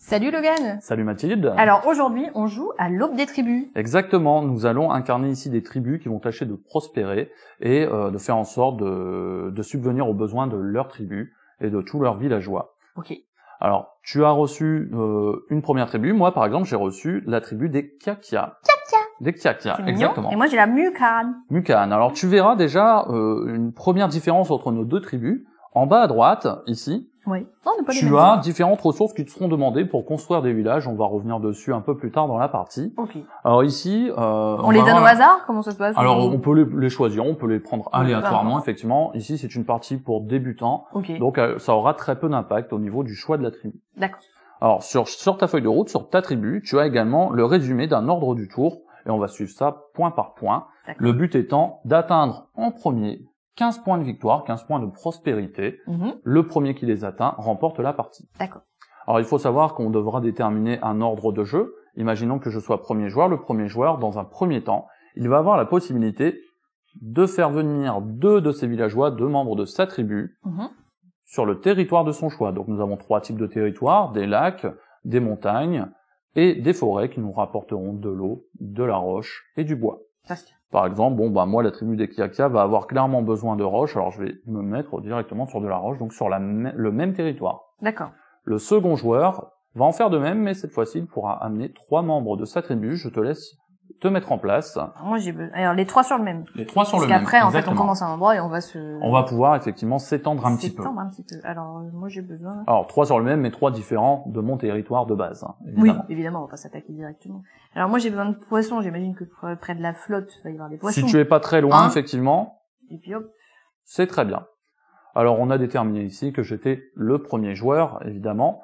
Salut Logan. Salut Mathilde. Alors aujourd'hui, on joue à l'aube des tribus. Exactement, nous allons incarner ici des tribus qui vont tâcher de prospérer et de faire en sorte de subvenir aux besoins de leur tribu et de tous leurs villageois. Ok. Alors, tu as reçu une première tribu. Moi, par exemple, j'ai reçu la tribu des Kyakia. Des Kyakia, C'est mignon. exactement. Et moi j'ai la Mukan. Mukan. Alors, tu verras déjà une première différence entre nos deux tribus. En bas à droite, ici, Oui. Non, on n'est pas les tu mêmes. as différentes ressources qui te seront demandées pour construire des villages. On va revenir dessus un peu plus tard dans la partie. Ok. Alors ici, On les va donne au voir- hasard? Comment ça se passe? Alors, on peut les choisir, on peut les prendre aléatoirement, d'accord. effectivement. Ici, c'est une partie pour débutants, Ok. donc ça aura très peu d'impact au niveau du choix de la tribu. D'accord. Alors, sur ta feuille de route, sur ta tribu, tu as également le résumé d'un ordre du tour, et on va suivre ça point par point. D'accord. Le but étant d'atteindre en premier 15 points de victoire, 15 points de prospérité. Mhm. Le premier qui les atteint remporte la partie. D'accord. Alors, il faut savoir qu'on devra déterminer un ordre de jeu. Imaginons que je sois premier joueur. Le premier joueur, dans un premier temps, il va avoir la possibilité de faire venir deux de ses villageois, deux membres de sa tribu, Mhm. sur le territoire de son choix. Donc, nous avons trois types de territoires, des lacs, des montagnes et des forêts qui nous rapporteront de l'eau, de la roche et du bois. Ça se tient. Par exemple, moi, la tribu des Kyakia va avoir clairement besoin de roche, alors je vais me mettre directement sur de la roche, donc sur le même territoire. D'accord. Le second joueur va en faire de même, mais cette fois-ci, il pourra amener 3 membres de sa tribu. Je te laisse te mettre en place. Alors, moi j'ai besoin. Alors les trois sur le même. Les 3 sur Parce le même. qu'après, en fait, on exactement. commence à un endroit et on va se. On va pouvoir effectivement s'étendre un petit peu. s'étendre un petit peu. Alors moi j'ai besoin. Alors, 3 sur le même, mais 3 différents de mon territoire de base, hein, Oui, évidemment. évidemment, on va pas s'attaquer directement. Alors moi j'ai besoin de poissons. J'imagine que près de la flotte, il va y avoir des poissons. Si tu es pas très loin, Hein effectivement, Et puis hop. c'est très bien. Alors, on a déterminé ici que j'étais le premier joueur, évidemment.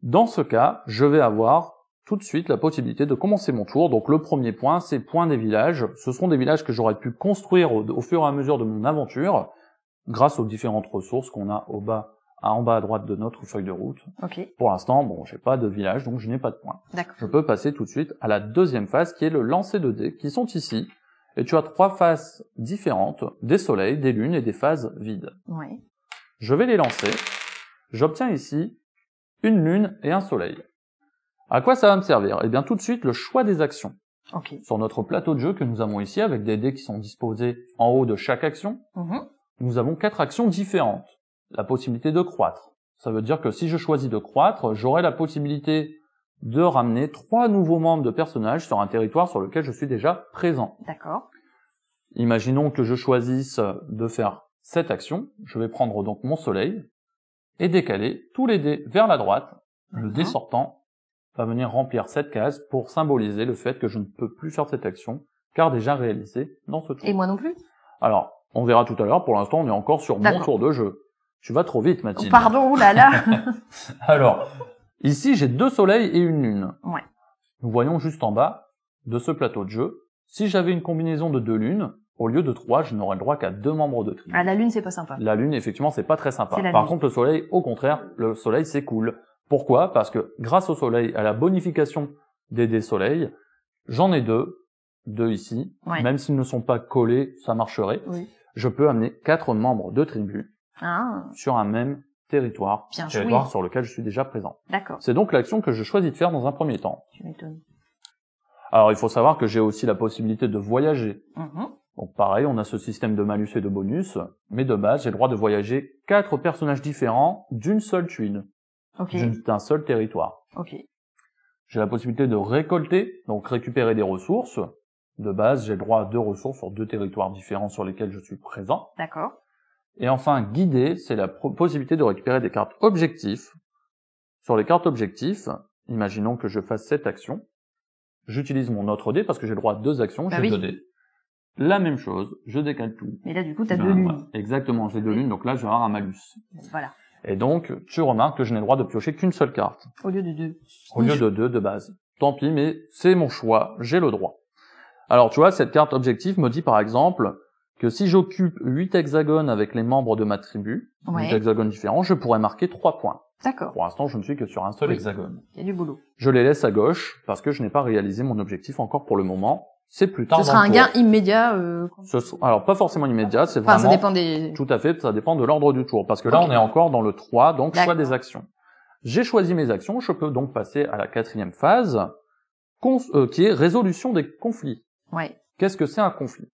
Dans ce cas, je vais avoir tout de suite la possibilité de commencer mon tour. Donc le premier point, c'est point des villages. Ce sont des villages que j'aurais pu construire au fur et à mesure de mon aventure, grâce aux différentes ressources qu'on a en bas à droite de notre feuille de route. Ok. Pour l'instant, j'ai pas de village, donc je n'ai pas de points. D'accord. Je peux passer tout de suite à la deuxième phase, qui est le lancer de dés, qui sont ici. Et tu as 3 phases différentes, des soleils, des lunes et des phases vides. Ouais. Je vais les lancer. J'obtiens ici une lune et un soleil. À quoi ça va me servir? Eh bien, tout de suite, le choix des actions. Ok. Sur notre plateau de jeu que nous avons ici, avec des dés qui sont disposés en haut de chaque action, Mhm. nous avons 4 actions différentes. La possibilité de croître. Ça veut dire que si je choisis de croître, j'aurai la possibilité de ramener 3 nouveaux membres de personnages sur un territoire sur lequel je suis déjà présent. D'accord. Imaginons que je choisisse de faire cette action. Je vais prendre donc mon soleil et décaler tous les dés vers la droite. Le dé sortant va venir remplir cette case pour symboliser le fait que je ne peux plus faire cette action, car déjà réalisée dans ce tour. Et moi non plus? Alors, on verra tout à l'heure, pour l'instant on est encore sur mon D'accord. tour de jeu. Tu vas trop vite, Mathilde. Pardon, oulala. Alors, ici j'ai 2 soleils et une lune. Ouais. Nous voyons juste en bas de ce plateau de jeu, si j'avais une combinaison de 2 lunes, au lieu de 3, je n'aurais le droit qu'à 2 membres de tribu. Ah, la lune, c'est pas sympa. La lune, effectivement, c'est pas très sympa. C'est la Par lune. contre, le soleil, au contraire, le soleil, c'est cool. Pourquoi? Parce que grâce au soleil, à la bonification des dés soleil, j'en ai 2 ici. Ouais. Même s'ils ne sont pas collés, ça marcherait. Oui. Je peux amener 4 membres de tribu Ah, sur un même territoire, Bien territoire joué. sur lequel je suis déjà présent. d'accord. C'est donc l'action que je choisis de faire dans un premier temps. Tu m'étonnes. Alors, il faut savoir que j'ai aussi la possibilité de voyager. Mhm. Donc pareil, on a ce système de malus et de bonus, mais de base, j'ai le droit de voyager 4 personnages différents d'une seule tuile, Ok. d'un seul territoire. Ok. J'ai la possibilité de récolter, donc récupérer des ressources. De base, j'ai le droit à 2 ressources sur 2 territoires différents sur lesquels je suis présent. D'accord. Et enfin, guider, c'est la possibilité de récupérer des cartes objectifs. Sur les cartes objectifs, imaginons que je fasse cette action. J'utilise mon autre dé parce que j'ai le droit à 2 actions, Bah j'ai oui. 2 dés. La même chose, je décale tout. Mais là, du coup, t'as Ben, 2 lunes. voilà. Exactement, j'ai 2 lunes, donc là, je vais avoir un malus. Voilà. Et donc, tu remarques que je n'ai le droit de piocher qu'une seule carte, Au lieu de 2. au lieu de 2 de base. Tant pis, mais c'est mon choix, j'ai le droit. Alors, tu vois, cette carte objectif me dit par exemple que si j'occupe 8 hexagones avec les membres de ma tribu, 8 Ouais. hexagones différents, je pourrais marquer 3 points. D'accord. Pour l'instant, je ne suis que sur un seul Oui. hexagone. Il y a du boulot. Je les laisse à gauche parce que je n'ai pas réalisé mon objectif encore pour le moment. C'est plus tard Ce dans sera le un tour. gain immédiat. Alors, pas forcément immédiat, c'est Enfin, vraiment... ça dépend des. Tout à fait, ça dépend de l'ordre du tour. Parce que là, Ok. on est encore dans le 3, donc choix D'accord. des actions. J'ai choisi mes actions, je peux donc passer à la 4e phase, qui est résolution des conflits. Ouais. Qu'est-ce que c'est un conflit?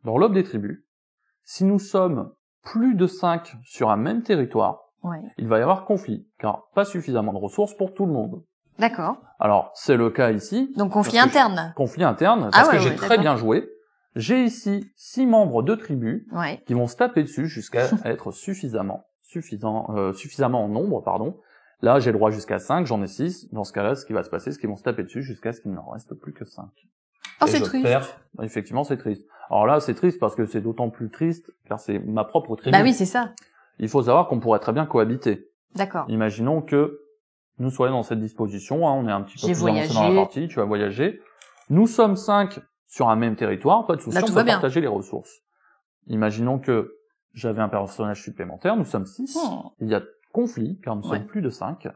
Dans l'aube des tribus, si nous sommes plus de 5 sur un même territoire, Ouais. il va y avoir conflit, car pas suffisamment de ressources pour tout le monde. D'accord. Alors, c'est le cas ici. Donc conflit interne. Conflit interne, parce ouais, que j'ai ouais, très d'accord. bien joué. J'ai ici 6 membres de tribus Ouais. qui vont se taper dessus jusqu'à être suffisamment en nombre, pardon. Là, j'ai le droit jusqu'à 5, j'en ai 6. Dans ce cas-là, ce qui va se passer, c'est qu'ils vont se taper dessus jusqu'à ce qu'il n'en reste plus que 5. Oh, Et c'est je triste. perds. Effectivement, c'est triste. Alors là, c'est triste parce que c'est d'autant plus triste, car c'est ma propre tribu. Bah oui, c'est ça. Il faut savoir qu'on pourrait très bien cohabiter. D'accord. Imaginons que nous soyons dans cette disposition, hein, on est un petit peu J'ai plus avancé dans la voyagé. partie, tu as voyagé. Nous sommes 5 sur un même territoire, pas de souci, Là, on tout peut va bien. partager les ressources. Imaginons que j'avais un personnage supplémentaire, nous sommes 6, il y a conflit, car nous sommes plus de 5.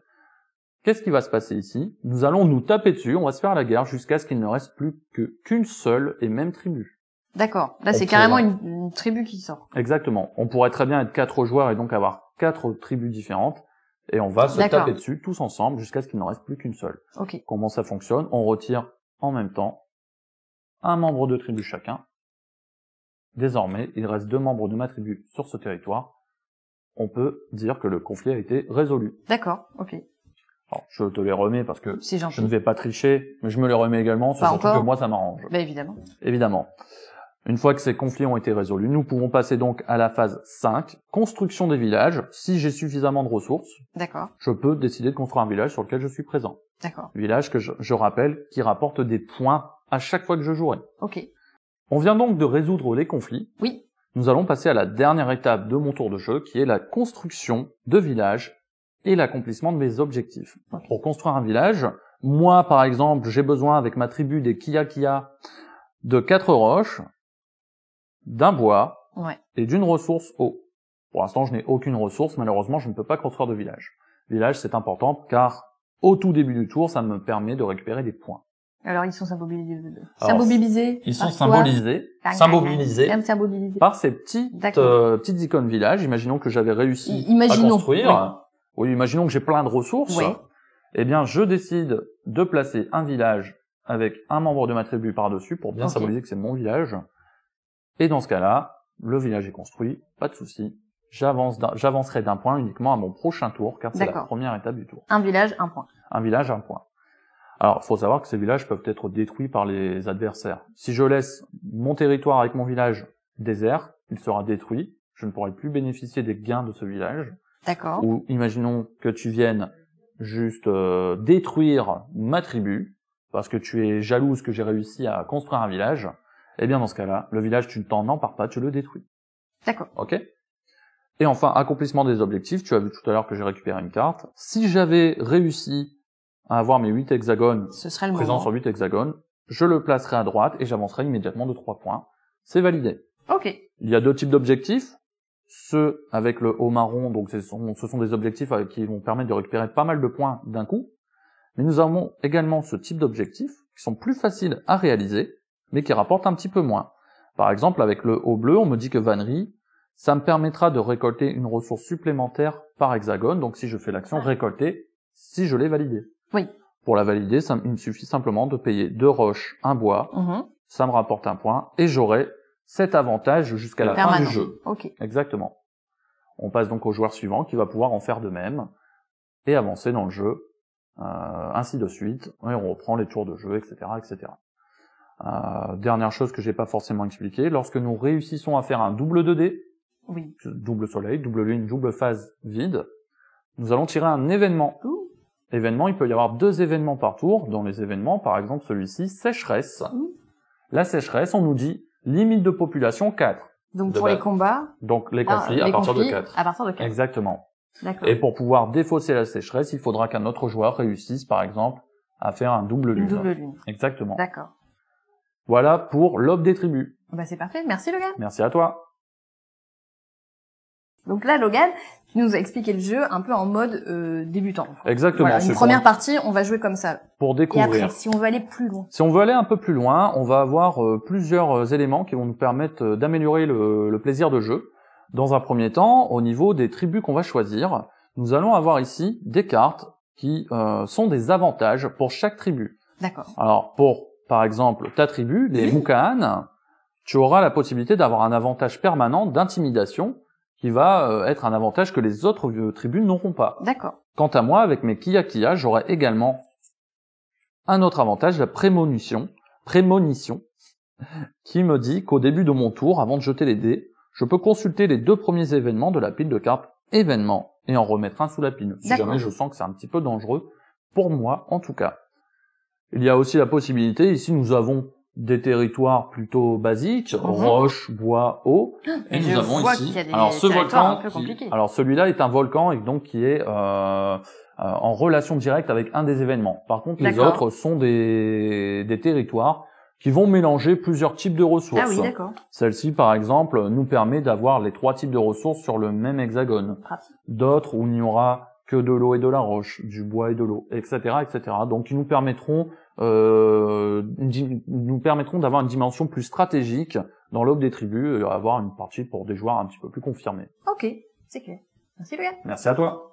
Qu'est-ce qui va se passer ici? Nous allons nous taper dessus, on va se faire la guerre jusqu'à ce qu'il ne reste plus qu'une seule et même tribu. D'accord. Là, On c'est carrément pourra- une tribu qui sort. Exactement. On pourrait très bien être 4 joueurs et donc avoir 4 tribus différentes, et on va se D'accord. taper dessus tous ensemble jusqu'à ce qu'il n'en reste plus qu'une seule. Ok. Comment ça fonctionne? On retire en même temps un membre de tribu chacun. Désormais, il reste 2 membres de ma tribu sur ce territoire. On peut dire que le conflit a été résolu. D'accord. Ok. Alors, je te les remets parce que C'est je ne gentil. vais pas tricher, mais je me les remets également, c'est Pas surtout encore. que moi ça m'arrange. Bah évidemment. Évidemment. Une fois que ces conflits ont été résolus, nous pouvons passer donc à la phase 5, construction des villages. Si j'ai suffisamment de ressources, D'accord. je peux décider de construire un village sur lequel je suis présent. D'accord. Village que je rappelle, qui rapporte des points à chaque fois que je jouerai. Ok. On vient donc de résoudre les conflits. Oui. Nous allons passer à la dernière étape de mon tour de jeu, qui est la construction de villages et l'accomplissement de mes objectifs. Ok. Pour construire un village, moi par exemple, j'ai besoin avec ma tribu des Kia de 4 roches, d'un bois Ouais. et d'une ressource eau. Pour l'instant, je n'ai aucune ressource, malheureusement, je ne peux pas construire de village. Village, c'est important car au tout début du tour, ça me permet de récupérer des points. Alors ils sont symbolisés. Alors, Symbolisés. Ils sont par quoi symbolisés Symbolisés. par ces petites icônes village. Imaginons que j'avais réussi Imaginons, à construire. oui. Oui, imaginons que j'ai plein de ressources. Ouais. Eh bien, je décide de placer un village avec un membre de ma tribu par-dessus pour bien Ok. symboliser que c'est mon village. Et dans ce cas-là, le village est construit, pas de souci. J'avancerai d'un point uniquement à mon prochain tour, car c'est la D'accord. première étape du tour. Un village, un point. Un village, un point. Alors, il faut savoir que ces villages peuvent être détruits par les adversaires. Si je laisse mon territoire avec mon village désert, il sera détruit. Je ne pourrai plus bénéficier des gains de ce village. D'accord. Ou imaginons que tu viennes juste détruire ma tribu, parce que tu es jalouse que j'ai réussi à construire un village. Eh bien, dans ce cas-là, le village, tu ne t'en empares pas, tu le détruis. D'accord. Ok? Et enfin, accomplissement des objectifs. Tu as vu tout à l'heure que j'ai récupéré une carte. Si j'avais réussi à avoir mes 8 hexagones Ce serait le présents moment. sur 8 hexagones, je le placerai à droite et j'avancerai immédiatement de 3 points. C'est validé. Ok. Il y a 2 types d'objectifs. Ceux avec le haut marron, donc ce sont des objectifs qui vont permettre de récupérer pas mal de points d'un coup. Mais nous avons également ce type d'objectifs qui sont plus faciles à réaliser, mais qui rapportent un petit peu moins. Par exemple, avec le haut bleu, on me dit que vannerie, ça me permettra de récolter une ressource supplémentaire par hexagone. Donc si je fais l'action récolter, si je l'ai validé. Oui. Pour la valider, il me suffit simplement de payer 2 roches, un bois, ça me rapporte un point, et j'aurai cet avantage jusqu'à la fin du jeu. Ok. Exactement. On passe donc au joueur suivant qui va pouvoir en faire de même et avancer dans le jeu, ainsi de suite, et on reprend les tours de jeu, etc., etc. Dernière chose que j'ai pas forcément expliqué, lorsque nous réussissons à faire un double 2D, Oui. double soleil, double lune, double phase vide, nous allons tirer un événement. Ouh. Événement, il peut y avoir 2 événements par tour. Dans les événements, par exemple celui-ci, sécheresse. La sécheresse, on nous dit limite de population 4. Donc De pour les base. combats. Donc les conflits à partir de 4. À partir de 4. Exactement. D'accord. Et pour pouvoir défausser la sécheresse, il faudra qu'un autre joueur réussisse, par exemple, à faire un double lune. Une double lune. Exactement. D'accord. Voilà pour l'aube des tribus. Bah c'est parfait. Merci Logan. Merci à toi. Donc là Logan, tu nous as expliqué le jeu un peu en mode débutant. Exactement. Voilà, une c'est première partie, on va jouer comme ça. pour Et découvrir. après, si on veut aller plus loin. Si on veut aller un peu plus loin, on va avoir plusieurs éléments qui vont nous permettre d'améliorer le plaisir de jeu. Dans un premier temps, au niveau des tribus qu'on va choisir, nous allons avoir ici des cartes qui sont des avantages pour chaque tribu. D'accord. Alors, pour, par exemple, ta tribu, les Mukaan, tu auras la possibilité d'avoir un avantage permanent d'intimidation qui va être un avantage que les autres tribus n'auront pas. D'accord. Quant à moi, avec mes Kiakia, j'aurai également un autre avantage, la prémonition, qui me dit qu'au début de mon tour, avant de jeter les dés, je peux consulter les 2 premiers événements de la pile de cartes événements et en remettre un sous la pile, si jamais je sens que c'est un petit peu dangereux, pour moi en tout cas. Il y a aussi la possibilité, ici nous avons des territoires plutôt basiques, roche, bois, eau, et nous avons ici, alors ce volcan, alors celui-là est un volcan et donc qui est en relation directe avec un des événements. Par contre, les autres sont des territoires qui vont mélanger plusieurs types de ressources. Ah oui, d'accord. Celle-ci, par exemple, nous permet d'avoir les 3 types de ressources sur le même hexagone. D'autres où il n'y aura que de l'eau et de la roche, du bois et de l'eau, etc., etc. Donc, ils nous permettront d'avoir une dimension plus stratégique dans l'aube des tribus et avoir une partie pour des joueurs un petit peu plus confirmés. Ok, c'est clair. Merci Logan. Merci à toi.